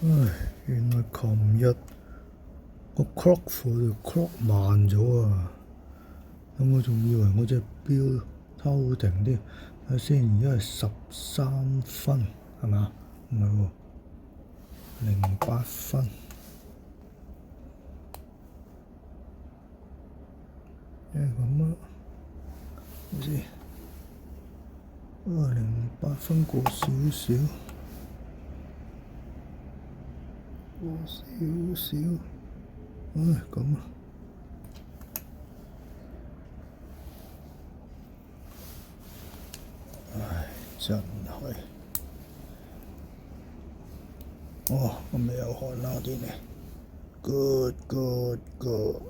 唉，原來琴日個 clock 貨 clock 慢咗啊！咁我仲以為我隻錶偷定啲，睇下先，而家係13分，係嘛？唔係喎，08分。咁啊，睇先，08分過少少，唉，咁啊，唉，真係，哦，咁你有寒冷天氣，good good good。